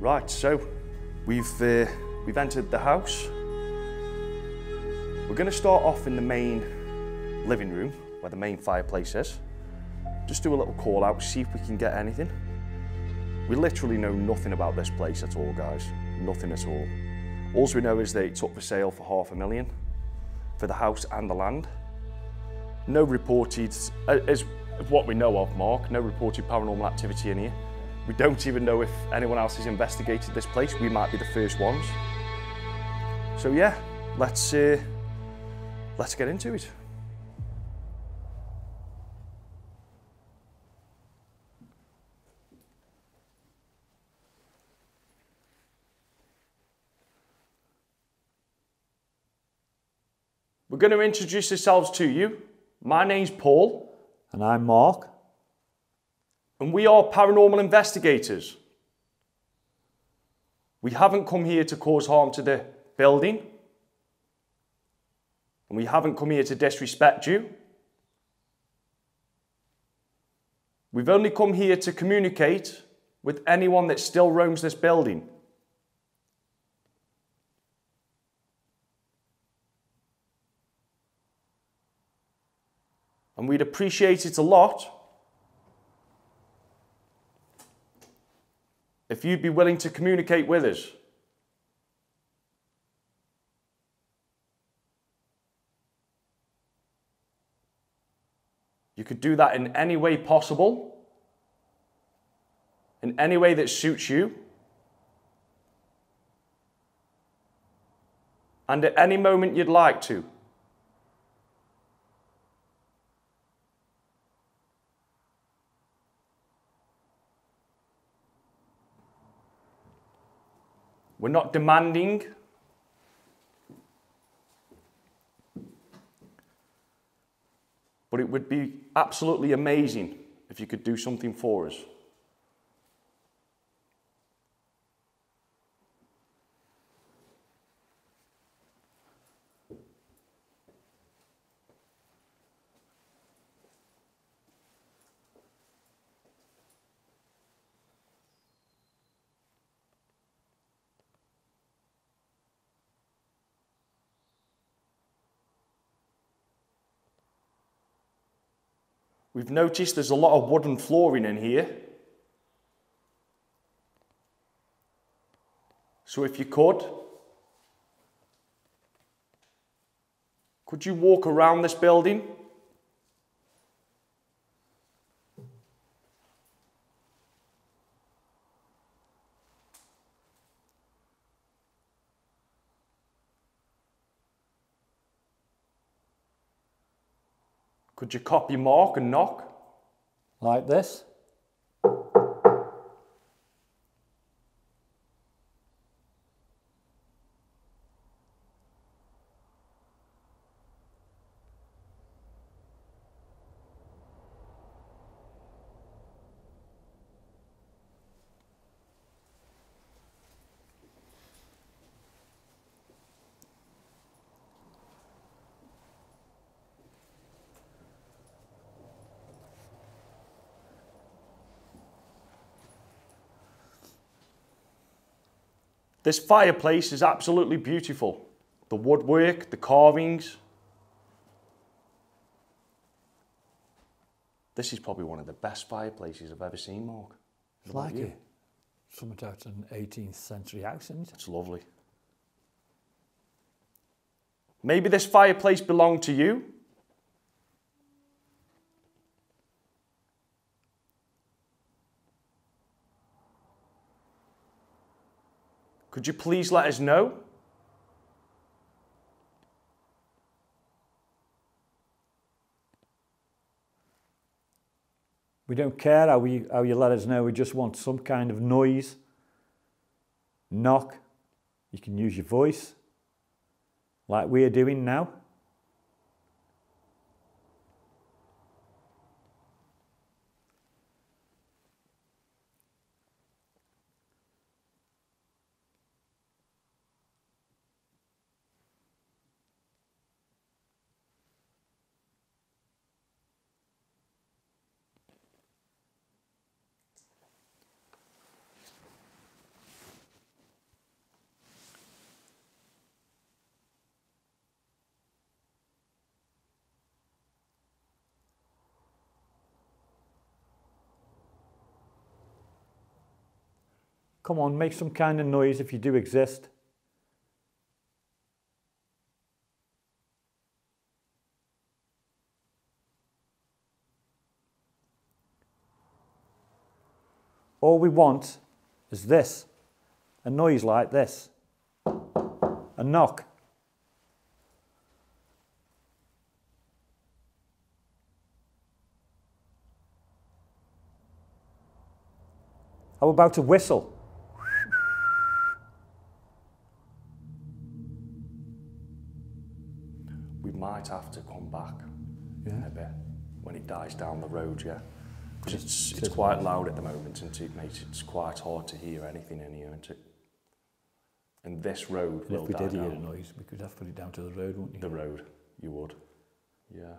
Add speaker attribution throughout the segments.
Speaker 1: Right, so we've entered the house. We're going to start off in the main living room, where the main fireplace is. Just do a little call out, see if we can get anything. We literally know nothing about this place at all, guys. Nothing at all. All we know is that it's up for sale for $500,000 for the house and the land. No reported, as what we know of, Mark, no reported paranormal activity in here. We don't even know if anyone else has investigated this place. We might be the first ones. So yeah, let's get into it. We're going to introduce ourselves to you. My name's Paul.
Speaker 2: And I'm Mark.
Speaker 1: And we are paranormal investigators. We haven't come here to cause harm to the building. And we haven't come here to disrespect you. We've only come here to communicate with anyone that still roams this building. And we'd appreciate it a lot if you'd be willing to communicate with us. You could do that in any way possible, in any way that suits you, and at any moment you'd like to. We're not demanding. But it would be absolutely amazing if you could do something for us. We've noticed there's a lot of wooden flooring in here. So if you could you walk around this building? Could you copy Mark and knock?
Speaker 2: Like this.
Speaker 1: This fireplace is absolutely beautiful. The woodwork, the carvings. This is probably one of the best fireplaces I've ever seen, Mark.
Speaker 2: It's like it. Something out an 18th century house, isn't it?
Speaker 1: It's lovely. Maybe this fireplace belonged to you. Could you please let us know?
Speaker 2: We don't care how you let us know. We just want some kind of noise. Knock. You can use your voice, like we're doing now. Come on, make some kind of noise if you do exist. All we want is this, a noise like this, a knock. How about a whistle?
Speaker 1: We might have to come back in a bit when it dies down the road, yeah? Because it's quite loud at the moment, isn't it, mate? It's quite hard to hear anything in here, isn't it? And this road will die down.
Speaker 2: If we did hear a noise, we could have to put it down to the road, wouldn't you?
Speaker 1: The road, you would, yeah.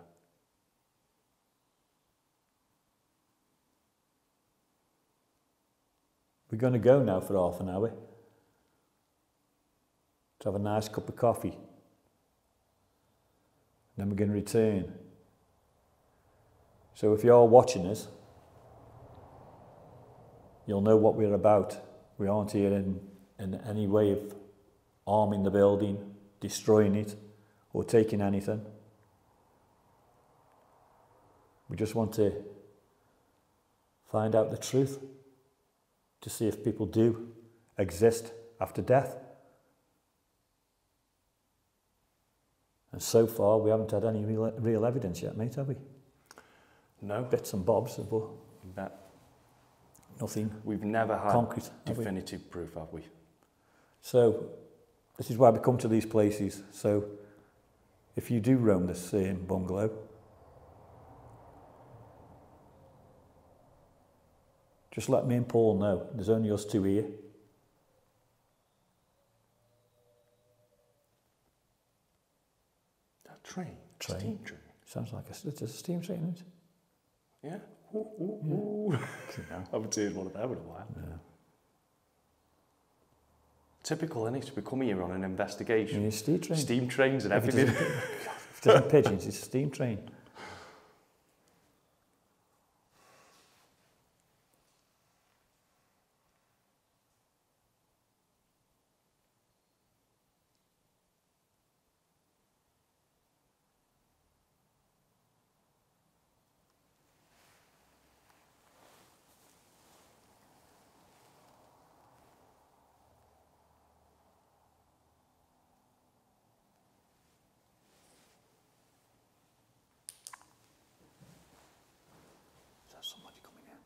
Speaker 2: We're going to go now for half an hour to have a nice cup of coffee. Then we're going to return. So if you're watching us, you'll know what we're about. We aren't here in any way of harming the building, destroying it, or taking anything. We just want to find out the truth, to see if people do exist after death. And so far, we haven't had any real evidence yet, mate, have we?
Speaker 1: No.
Speaker 2: Bits and bobs, but
Speaker 1: Bet.
Speaker 2: nothing.
Speaker 1: We've never had
Speaker 2: concrete,
Speaker 1: definitive proof, have we?
Speaker 2: So, this is why we come to these places. So, if you do roam this bungalow, just let me and Paul know. There's only us two here.
Speaker 1: That train?
Speaker 2: Train.
Speaker 1: Steam train?
Speaker 2: Sounds like it's a steam train, isn't it?
Speaker 1: Yeah. Ooh, ooh, ooh. I haven't seen one of them in a while.
Speaker 2: Yeah.
Speaker 1: Typical, innit? We come here on an investigation.
Speaker 2: Yeah, steam train.
Speaker 1: Steam trains and everything.
Speaker 2: If there's no pigeons, it's a steam train. Somebody coming in.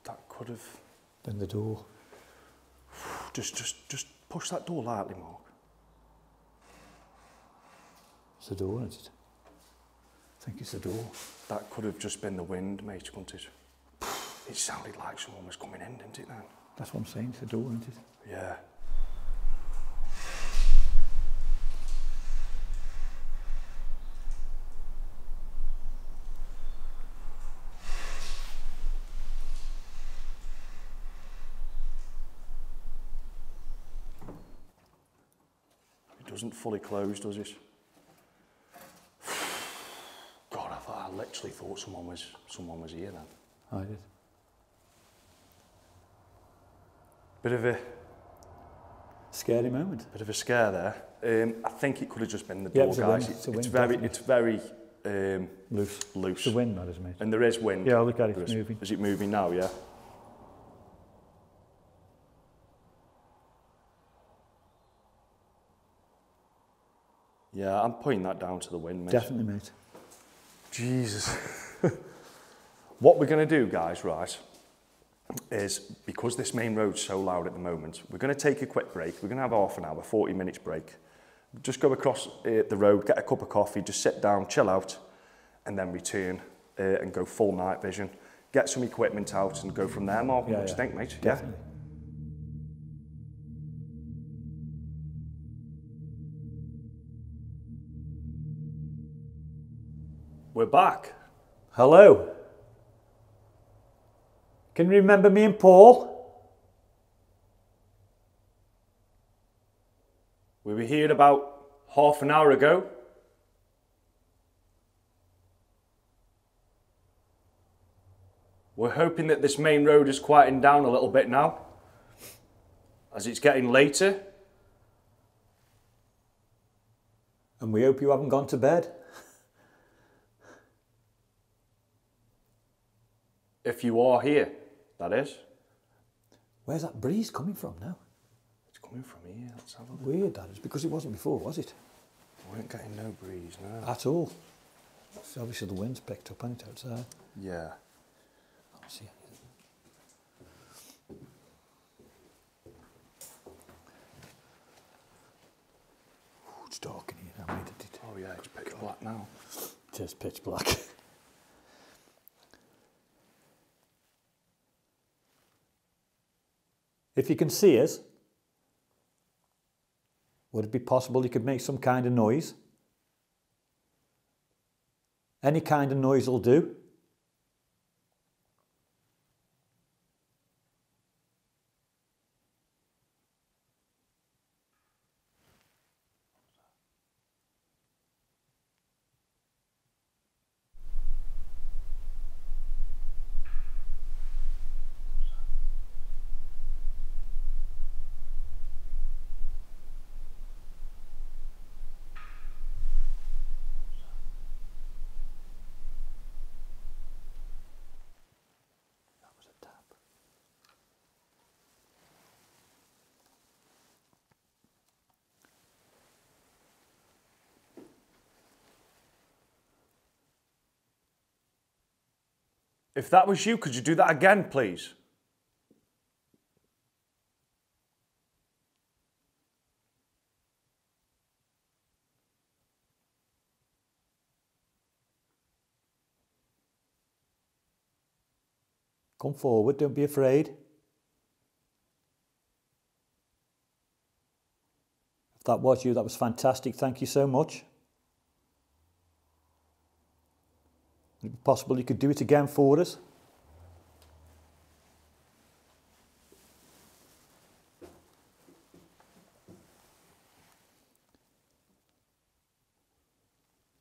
Speaker 1: That could have...
Speaker 2: Then the door.
Speaker 1: Just push that door lightly, Mark.
Speaker 2: It's the door, isn't it? I think it's the door.
Speaker 1: That could have just been the wind, mate, couldn't it? It sounded like someone was coming in, didn't it, then?
Speaker 2: That's what I'm saying, it's the door, isn't it?
Speaker 1: Yeah. It doesn't fully close, does it? God, I literally thought someone was here then.
Speaker 2: I did.
Speaker 1: Bit of a
Speaker 2: Scary moment.
Speaker 1: bit of a scare there. I think it could have just been the door,
Speaker 2: it's a
Speaker 1: guys.
Speaker 2: wind,
Speaker 1: It's very
Speaker 2: Loose.
Speaker 1: loose.
Speaker 2: It's the wind, that is, mate.
Speaker 1: And there is wind.
Speaker 2: Yeah, look at it,
Speaker 1: There
Speaker 2: it's
Speaker 1: is.
Speaker 2: moving.
Speaker 1: Is it moving now, yeah? Yeah, I'm putting that down to the wind, mate.
Speaker 2: Definitely, mate.
Speaker 1: Jesus. What we're going to do, guys, right, is because this main road's so loud at the moment, we're going to take a quick break. We're going to have half an hour, 40 minutes break. Just go across the road, get a cup of coffee, just sit down, chill out, and then return and go full night vision. Get some equipment out and go from there, Mark. What do you think, mate?
Speaker 2: Definitely.
Speaker 1: Yeah? We're back.
Speaker 2: Hello. Can you remember me and Paul?
Speaker 1: We were here about half an hour ago. We're hoping that this main road is quieting down a little bit now, as it's getting later.
Speaker 2: And we hope you haven't gone to bed.
Speaker 1: If you are here, that is.
Speaker 2: Where's that breeze coming from now?
Speaker 1: It's coming from here, let's have a look.
Speaker 2: Weird, that is, because it wasn't before, was it?
Speaker 1: We ain't getting no breeze now.
Speaker 2: At all. So obviously the wind's picked up, hasn't it, outside?
Speaker 1: Yeah.
Speaker 2: I don't see anything. Ooh, it's dark in here now, mate.
Speaker 1: Oh yeah, it's pitch black now.
Speaker 2: It is pitch black. If you can see us, would it be possible you could make some kind of noise? Any kind of noise will do.
Speaker 1: If that was you, could you do that again, please?
Speaker 2: Come forward, don't be afraid. If that was you, that was fantastic. Thank you so much. Would it be possible you could do it again for us?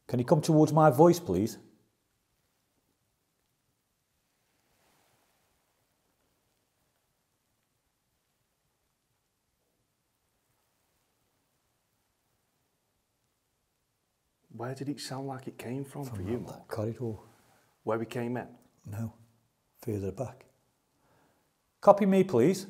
Speaker 2: Can you come towards my voice, please?
Speaker 1: Where did it sound like it came from for you, Mark?
Speaker 2: That corridor.
Speaker 1: Where we came in?
Speaker 2: No, further back. Copy me, please.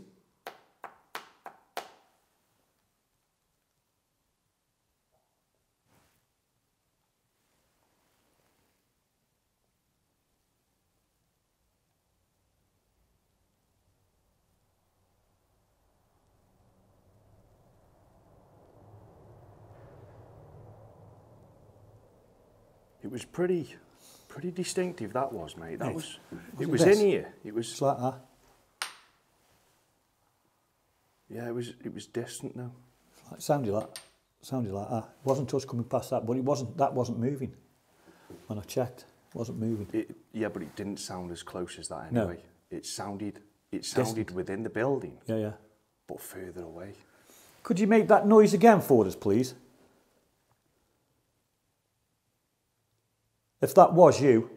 Speaker 1: It was pretty distinctive, that was, mate. That was, it
Speaker 2: it
Speaker 1: was
Speaker 2: this?
Speaker 1: in here. It was,
Speaker 2: It's like that.
Speaker 1: yeah, it was distant now.
Speaker 2: It sounded like that. It wasn't us coming past that, but that wasn't moving. When I checked, it wasn't moving.
Speaker 1: Yeah, but it didn't sound as close as that
Speaker 2: No.
Speaker 1: anyway. It sounded
Speaker 2: Distant.
Speaker 1: within the building,
Speaker 2: Yeah.
Speaker 1: but further away.
Speaker 2: Could you make that noise again for us, please? If that was you.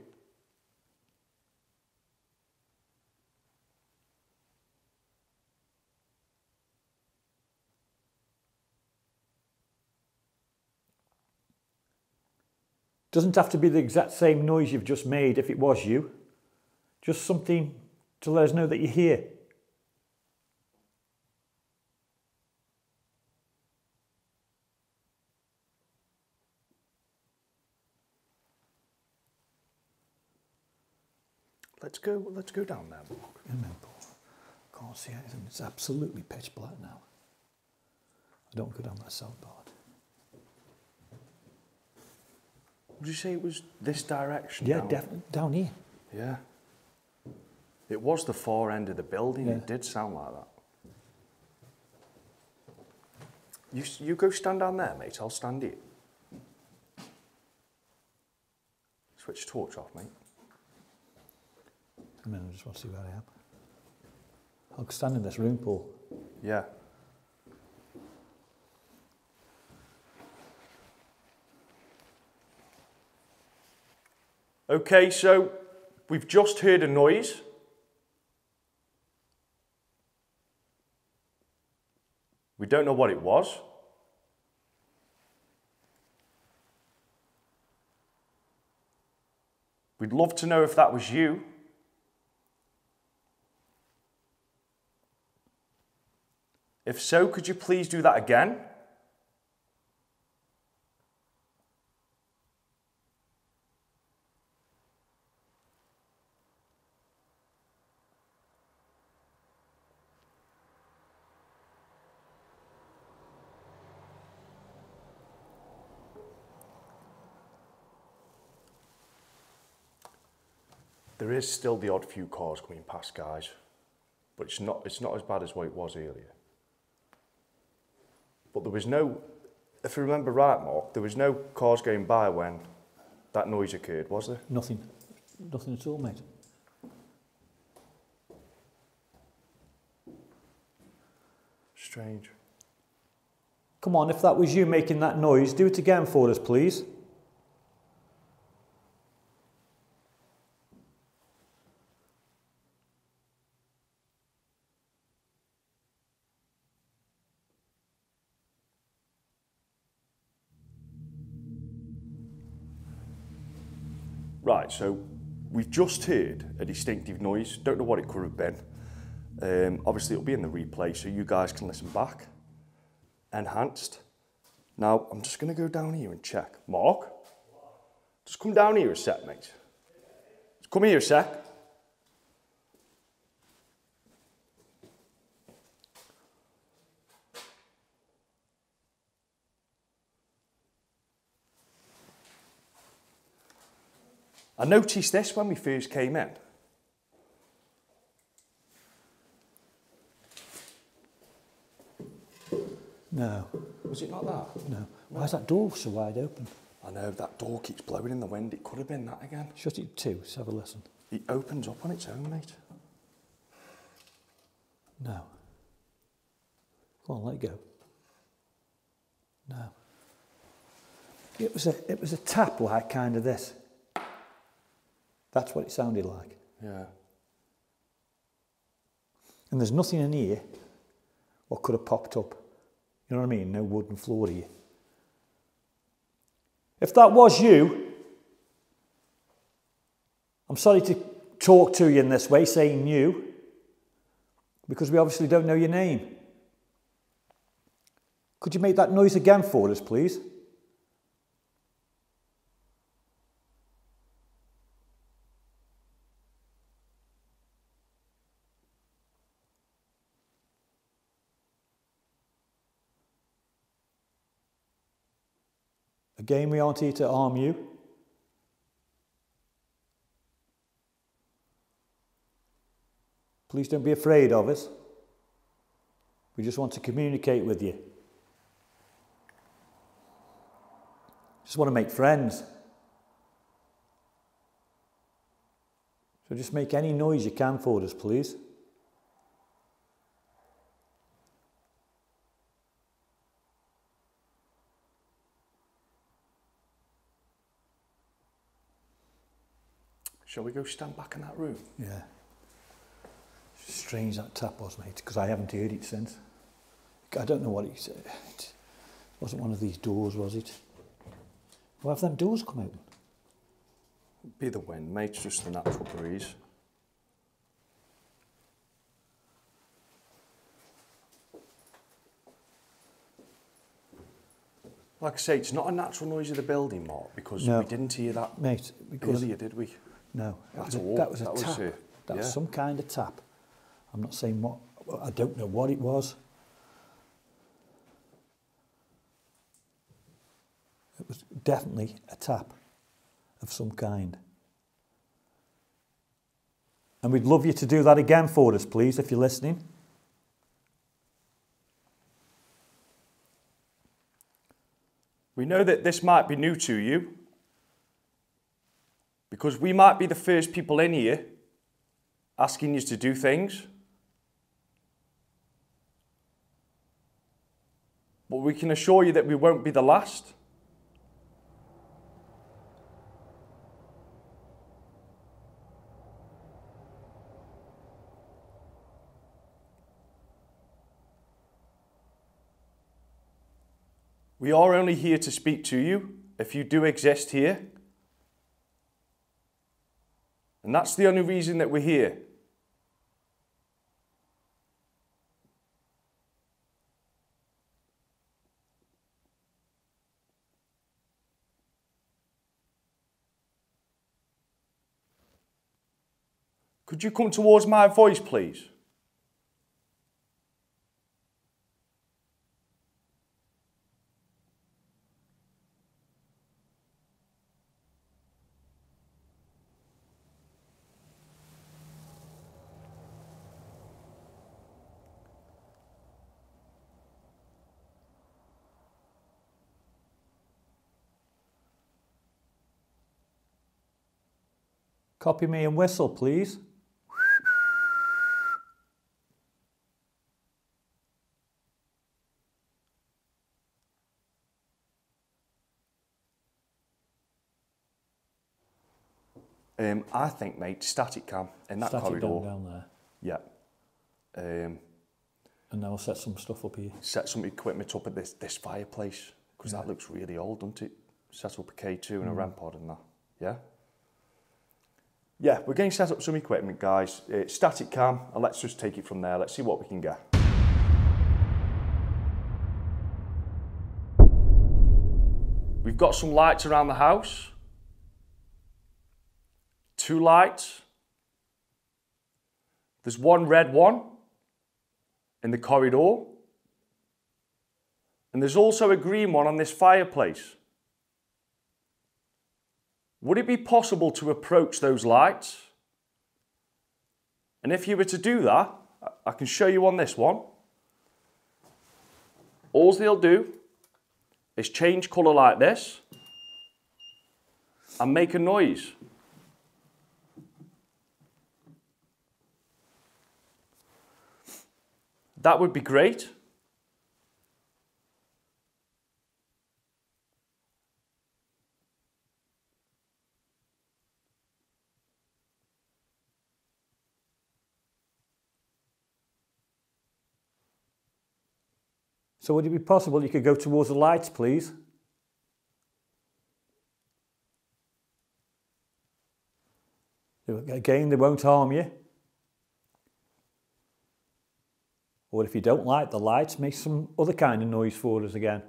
Speaker 2: Doesn't have to be the exact same noise you've just made if it was you. Just something to let us know that you're here.
Speaker 1: Let's go down there, Mark.
Speaker 2: Remember, can't see anything. It's absolutely pitch black now. I don't go down that soundboard.
Speaker 1: Would you say it was this direction?
Speaker 2: Yeah,
Speaker 1: down?
Speaker 2: definitely down here.
Speaker 1: Yeah. It was the far end of the building.
Speaker 2: Yeah.
Speaker 1: It did sound like that. You go stand down there, mate. I'll stand here. Switch torch off, mate.
Speaker 2: a minute, I just want to see where I am. I'll stand in this room, Paul.
Speaker 1: Yeah. Okay, so we've just heard a noise. We don't know what it was. We'd love to know if that was you. If so, could you please do that again? There is still the odd few cars coming past, guys, but it's not as bad as what it was earlier. But there was no, if you remember right, Mark, there was no cars going by when that noise occurred, was there?
Speaker 2: Nothing. Nothing at all, mate.
Speaker 1: Strange.
Speaker 2: Come on, if that was you making that noise, do it again for us, please.
Speaker 1: Right, so we've just heard a distinctive noise. Don't know what it could have been. Obviously, it'll be in the replay, so you guys can listen back. Enhanced. Now, I'm just going to go down here and check. Mark? Just come down here a sec, mate. Just come here a sec. I noticed this when we first came in.
Speaker 2: No.
Speaker 1: Was it not that?
Speaker 2: No. Why is that door so wide open?
Speaker 1: I know, that door keeps blowing in the wind. It could have been that again.
Speaker 2: Shut it too, let's have a listen.
Speaker 1: It opens up on its own, mate.
Speaker 2: No. Go on, let it go. No. It was a tap like kind of this. That's what it sounded like.
Speaker 1: Yeah.
Speaker 2: And there's nothing in here what could have popped up. You know what I mean? No wooden floor here. If that was you, I'm sorry to talk to you in this way, saying you, because we obviously don't know your name. Could you make that noise again for us, please? Again, we aren't here to harm you. Please don't be afraid of us. We just want to communicate with you. Just want to make friends. So just make any noise you can for us, please.
Speaker 1: Shall we go stand back in that room?
Speaker 2: Yeah. Strange that tap was, mate, because I haven't heard it since. I don't know what it said. It wasn't one of these doors, was it? Why have them doors come open?
Speaker 1: Be the wind, mate, it's just the natural breeze. Like I say, it's not a natural noise of the building, Mark, because we didn't hear that
Speaker 2: mate, because
Speaker 1: earlier, did we?
Speaker 2: No, that was a tap. That was some kind of tap. I'm not saying what, I don't know what it was. It was definitely a tap of some kind. And we'd love you to do that again for us, please, if you're listening.
Speaker 1: We know that this might be new to you, because we might be the first people in here asking you to do things. But we can assure you that we won't be the last. We are only here to speak to you if you do exist here. And that's the only reason that we're here. Could you come towards my voice, please?
Speaker 2: Copy me and whistle, please.
Speaker 1: I think, mate, static cam in that
Speaker 2: Static
Speaker 1: corridor.
Speaker 2: down there.
Speaker 1: Yeah.
Speaker 2: And now I'll set some stuff up here.
Speaker 1: Set some equipment up at this fireplace, because that looks really old, doesn't it? Set up a K2 and a REM pod and that. Yeah? Yeah, we're going to set up some equipment, guys. Static cam, and let's just take it from there. Let's see what we can get. We've got some lights around the house. 2 lights. There's one red one in the corridor. And there's also a green one on this fireplace. Would it be possible to approach those lights? And if you were to do that, I can show you on this one. All they'll do is change colour like this and make a noise. That would be great.
Speaker 2: So would it be possible you could go towards the lights, please? Again, they won't harm you. Or if you don't like the lights, make some other kind of noise for us again.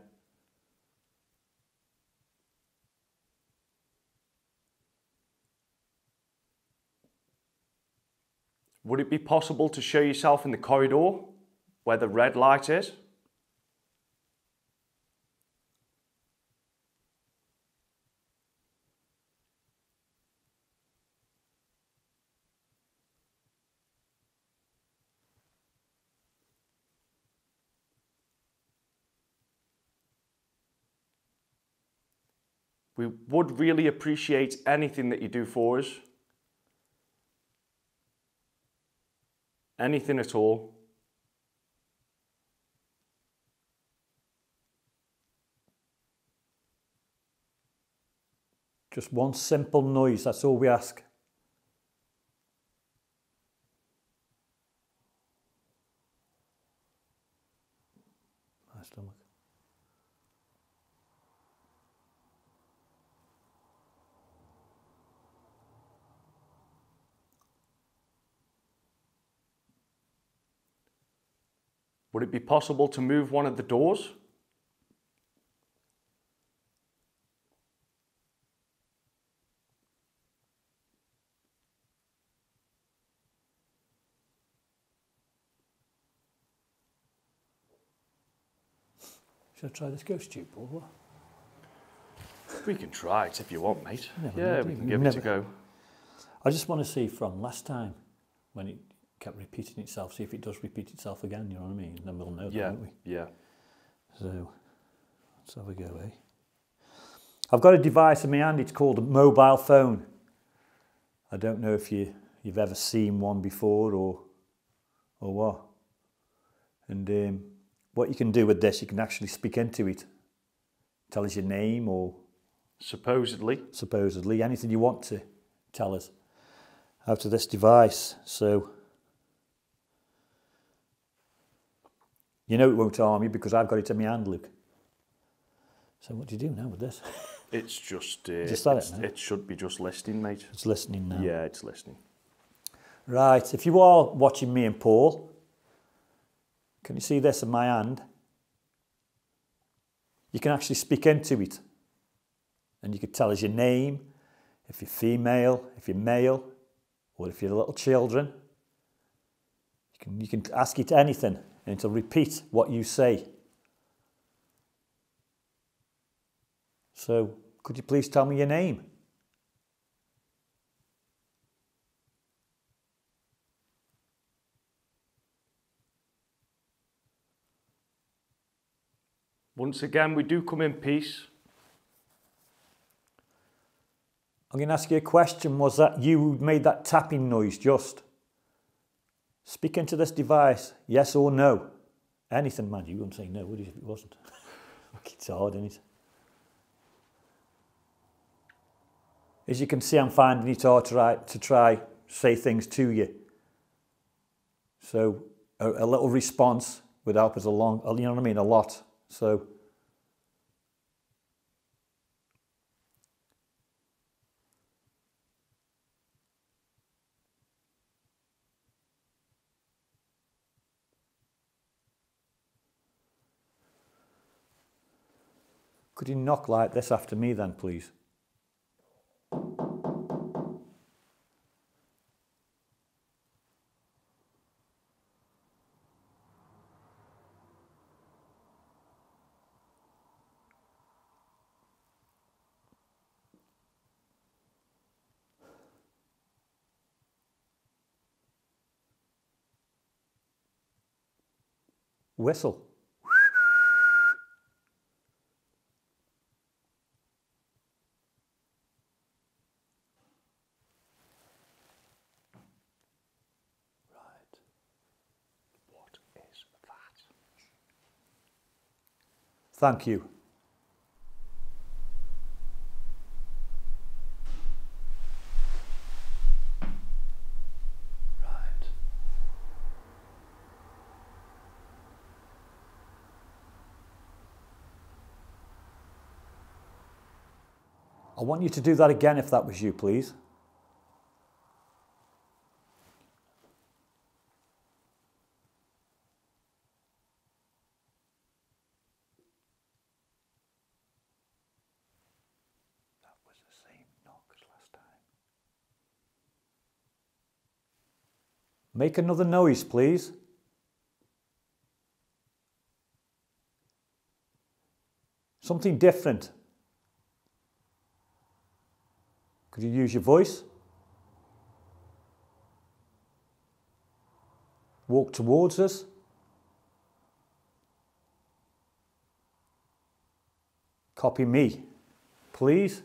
Speaker 1: Would it be possible to show yourself in the corridor where the red light is? We would really appreciate anything that you do for us. Anything at all.
Speaker 2: Just one simple noise, that's all we ask. My stomach.
Speaker 1: Would it be possible to move one of the doors?
Speaker 2: Should I try this ghost tube, Paul?
Speaker 1: We can try it if you want, mate.
Speaker 2: Never
Speaker 1: Yeah,
Speaker 2: know,
Speaker 1: we
Speaker 2: do
Speaker 1: can
Speaker 2: you?
Speaker 1: give it a go.
Speaker 2: I just want to see from last time, when it kept repeating itself, see if it does repeat itself again, you know what I mean? And then we'll know,
Speaker 1: Yeah,
Speaker 2: won't we?
Speaker 1: yeah.
Speaker 2: So, let's have a go, eh? I've got a device in my hand, it's called a mobile phone. I don't know if you you've ever seen one before or what. And what you can do with this, you can actually speak into it. Tell us your name or... Supposedly, anything you want to tell us out of this device. So, you know it won't harm you because I've got it in my hand, Luke. So what do you do now with this?
Speaker 1: It's just...
Speaker 2: it
Speaker 1: should be just listening, mate.
Speaker 2: It's listening now.
Speaker 1: Yeah, it's listening.
Speaker 2: Right, if you are watching me and Paul, can you see this in my hand? You can actually speak into it. And you could tell us your name, if you're female, if you're male, or if you're little children. You can ask it anything and it'll repeat what you say. So, could you please tell me your name?
Speaker 1: Once again, we do come in peace.
Speaker 2: I'm going to ask you a question. Was that you who made that tapping noise just? Speak into this device, yes or no. Anything, man. You wouldn't say no, would you, if it wasn't? It's hard, isn't it? As you can see, I'm finding it hard to try say things to you. So a little response would help us along, you know what I mean, a lot. So could you knock like this after me then, please? Whistle. Thank you. Right. I want you to do that again if that was you, please. Make another noise, please. Something different. Could you use your voice? Walk towards us. Copy me, please.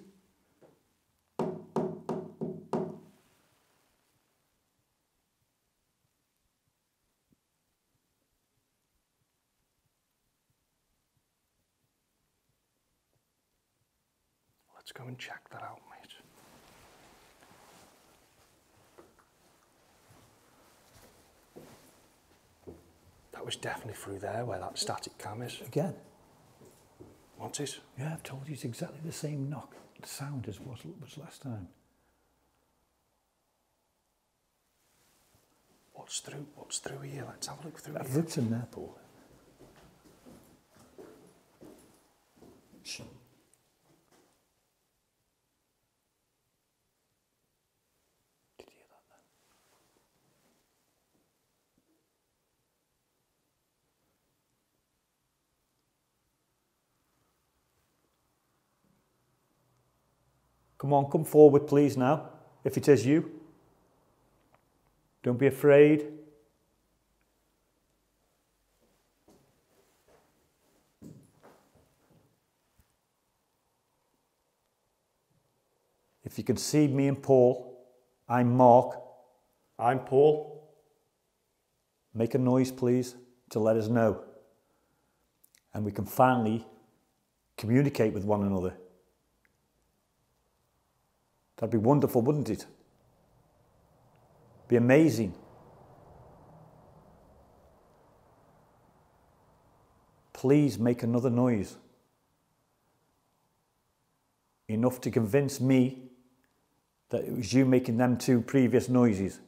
Speaker 1: Let's go and check that out, mate. That was definitely through there where that static cam is.
Speaker 2: Again.
Speaker 1: Want it?
Speaker 2: Yeah, I've told you it's exactly the same knock sound as was last time.
Speaker 1: What's through here? Let's have a look through
Speaker 2: I've
Speaker 1: here.
Speaker 2: looked in there, Paul. Shh. Did you hear that then? Come on, come forward please now, if it is you. Don't be afraid. If you can see me and Paul, I'm Mark,
Speaker 1: I'm Paul.
Speaker 2: Make a noise, please, to let us know. And we can finally communicate with one another. That'd be wonderful, wouldn't it? Be amazing. Please make another noise. Enough to convince me that it was you making them 2 previous noises.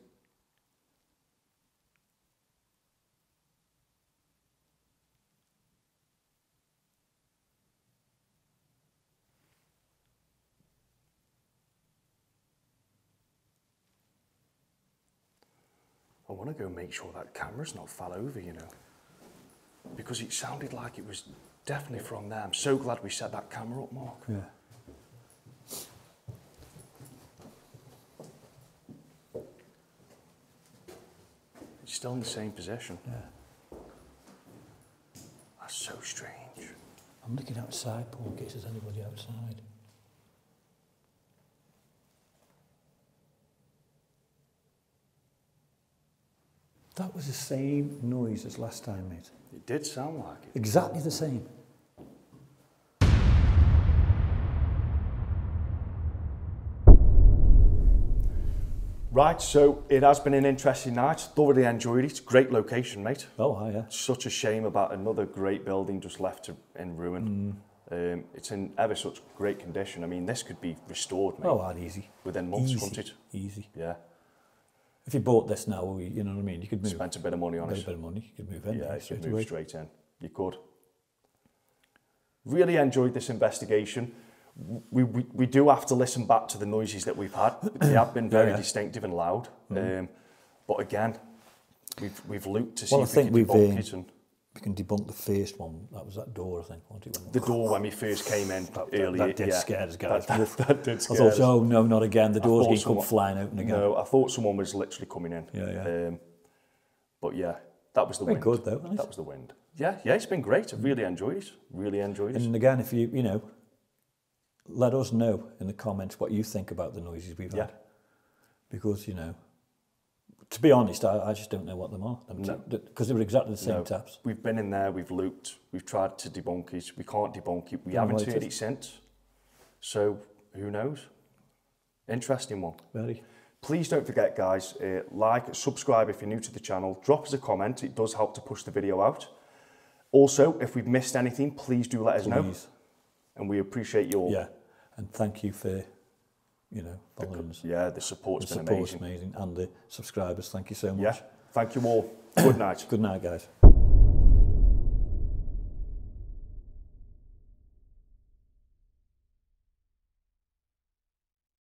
Speaker 1: I want to go make sure that camera's not fell over, you know, because it sounded like it was definitely from there. I'm so glad we set that camera up, Mark.
Speaker 2: Yeah.
Speaker 1: It's still in the same position.
Speaker 2: Yeah.
Speaker 1: That's so strange.
Speaker 2: I'm looking outside, Paul, in case there's anybody outside. That was the same noise as last time, mate.
Speaker 1: It did sound like it.
Speaker 2: Exactly the same.
Speaker 1: Right, so it has been an interesting night. Thoroughly enjoyed it. Great location, mate.
Speaker 2: Oh, hi, yeah.
Speaker 1: Such a shame about another great building just left in ruin. It's in ever such great condition. I mean, this could be restored, mate.
Speaker 2: Oh, easy.
Speaker 1: Within months,
Speaker 2: Easy.
Speaker 1: couldn't it?
Speaker 2: Easy.
Speaker 1: Yeah.
Speaker 2: If you bought this now, you know what I mean, you could move.
Speaker 1: Spent a bit of money on
Speaker 2: A
Speaker 1: it.
Speaker 2: bit of money, you could move in.
Speaker 1: Yeah, you
Speaker 2: straight
Speaker 1: could move
Speaker 2: away.
Speaker 1: straight in. You could. Really enjoyed this investigation. We do have to listen back to the noises that we've had. They have been very distinctive and loud. But again, we've looked to see if we can debunk it. And
Speaker 2: we can debunk the first one. That was that door, I think.
Speaker 1: the door when we first came in earlier.
Speaker 2: That did scare us, guys.
Speaker 1: That did scare
Speaker 2: I
Speaker 1: us.
Speaker 2: thought, oh no, not again. The door's going to come flying open again.
Speaker 1: No, I thought someone was literally coming in.
Speaker 2: Yeah.
Speaker 1: But yeah, that was the wind.
Speaker 2: Good though,
Speaker 1: That was the wind. Yeah, it's been great. I've really enjoyed it. Really enjoyed it.
Speaker 2: And again, if you know, let us know in the comments what you think about the noises we've had. Because, you know, to be honest, I just don't know what them are. Because they were exactly the same taps.
Speaker 1: We've been in there, we've looked, we've tried to debunk it. We can't debunk it. We haven't heard it since. So, who knows? Interesting one.
Speaker 2: Very.
Speaker 1: Please don't forget, guys, like, subscribe if you're new to the channel. Drop us a comment. It does help to push the video out. Also, if we've missed anything, please do let us know. And we appreciate you all.
Speaker 2: Yeah, and thank you for, you know, following us.
Speaker 1: Yeah, the support's been amazing.
Speaker 2: And the subscribers, thank you so much.
Speaker 1: Yeah, thank you all. Good night.
Speaker 2: Good night, guys.